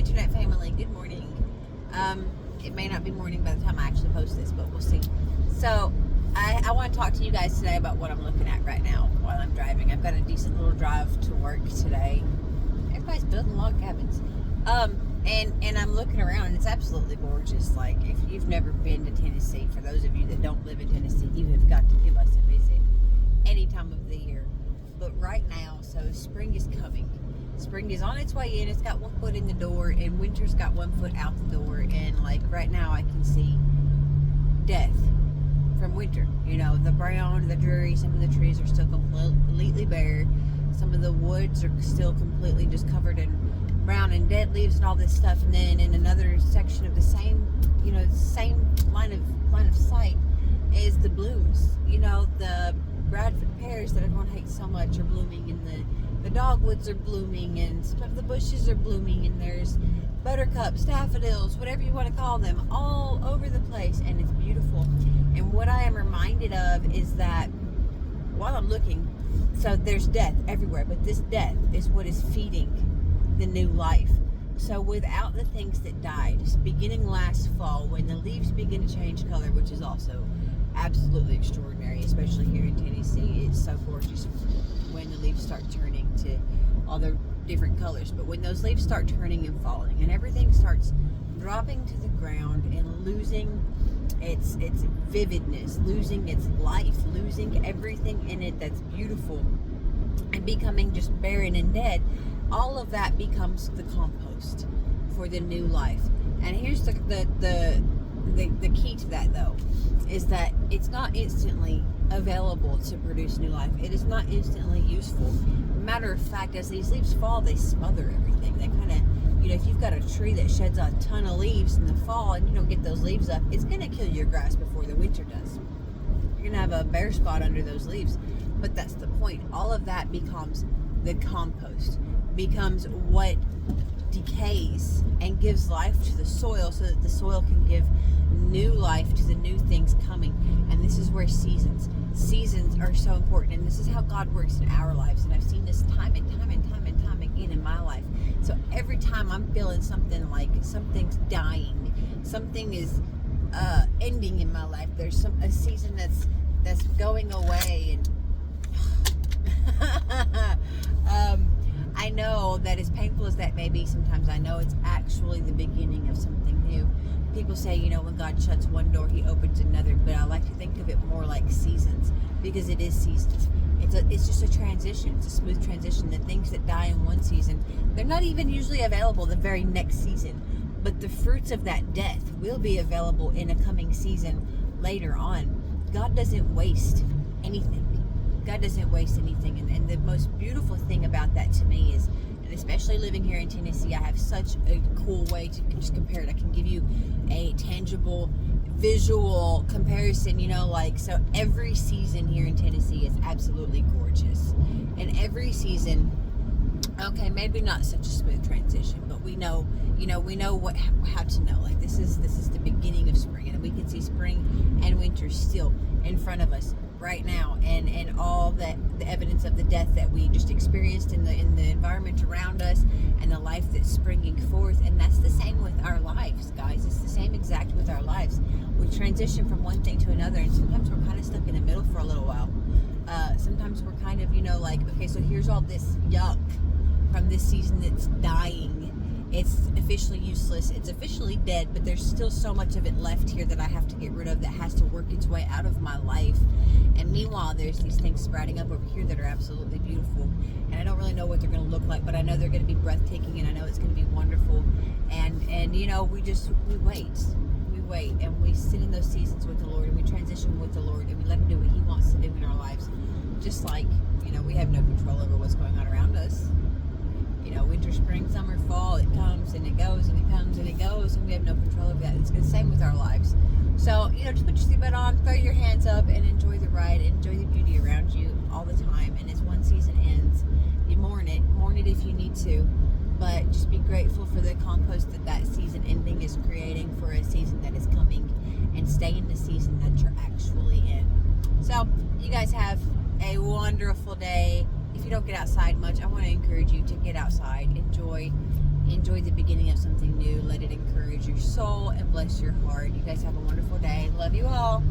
internet family, good morning. It may not be morning by the time I actually post this, but we'll see. So I want to talk to you guys today about what I'm looking at right now while I'm driving. I've got a decent little drive to work today. Everybody's building log cabins. And I'm looking around and it's absolutely gorgeous. Like, if you've never been to Tennessee, for those of you that don't live in Tennessee, you have got to give us a visit any time of the year. But right now, so spring is coming. Spring is on its way in. It's got one foot in the door, and winter's got one foot out the door. And like right now, I can see death from winter. You know, the brown, the dreary. Some of the trees are still completely bare. Some of the woods are still completely just covered in brown and dead leaves and all this stuff. And then in another section of the same, same line of sight is the blooms. You know, the Bradford pears that everyone hates so much are blooming, and the dogwoods are blooming, and some of the bushes are blooming, and there's buttercups, daffodils, whatever you want to call them, all over the place, and it's beautiful. And what I am reminded of is that while I'm looking, so there's death everywhere, but this death is what is feeding the new life. So without the things that died, beginning last fall, when the leaves begin to change color, which is also absolutely extraordinary, especially here in Tennessee. It's so gorgeous when the leaves start turning to all the different colors. But when those leaves start turning and falling, and everything starts dropping to the ground and losing its vividness, losing its life, losing everything in it that's beautiful, and becoming just barren and dead, all of that becomes the compost for the new life. And here's the key to that, though, is that it's not instantly available to produce new life. It is not instantly useful. Matter of fact, as these leaves fall, they smother everything. They kind of, if you've got a tree that sheds a ton of leaves in the fall and you don't get those leaves up, it's going to kill your grass before the winter does. You're going to have a bare spot under those leaves. But that's the point. All of that becomes the compost, becomes what decays and gives life to the soil, so that the soil can give new life to the new things coming. And this is where seasons are so important, and this is how God works in our lives. And I've seen this time and time again in my life. So every time I'm feeling something like something's dying, something is ending in my life, there's a season that's going away, and I know that as painful as that may be, sometimes I know it's actually the beginning of something new. People say, when God shuts one door, He opens another, but I like to think of it more like seasons, because it is seasons. It's just a transition. It's a smooth transition. The things that die in one season, they're not even usually available the very next season, but the fruits of that death will be available in a coming season later on. God doesn't waste anything. God doesn't waste anything. And the most beautiful thing about that to me is, and especially living here in Tennessee, I have such a cool way to just compare it. I can give you a tangible, visual comparison, so every season here in Tennessee is absolutely gorgeous. And every season, okay, maybe not such a smooth transition, but we know how to know. Like, this is the beginning of spring, and we can see spring and winter still in front of us right now, and all the evidence of the death that we just experienced in the environment around us, and the life that's springing forth. And that's the same with our lives, guys. It's the same exact with our lives. We transition from one thing to another, and sometimes we're kind of stuck in the middle for a little while. Sometimes we're kind of, okay, so here's all this yuck from this season that's dying. It's officially useless. It's officially dead, but there's still so much of it left here that I have to get rid of, that has to work its way out of my life. And meanwhile, there's these things sprouting up over here that are absolutely beautiful. And I don't really know what they're going to look like, but I know they're going to be breathtaking, and I know it's going to be wonderful. And we wait, and we sit in those seasons with the Lord, and we transition with the Lord, and we let Him do what He wants to do in our lives. Just like, we have no control over what's going on around us. Winter, spring, summer, fall, it comes and it goes, and it comes and it goes, and we have no control over that. It's the same with our lives. So, just put your seatbelt on, throw your hands up, and enjoy the ride, enjoy the beauty around you all the time. And as one season ends, you mourn it if you need to, but just be grateful for the compost that season ending is creating for a season that is coming, and stay in the season that you're actually in. So, you guys have a wonderful day. If you don't get outside much, I want to encourage you to get outside, enjoy Enjoy the beginning of something new. Let it encourage your soul and bless your heart. You guys have a wonderful day. Love you all.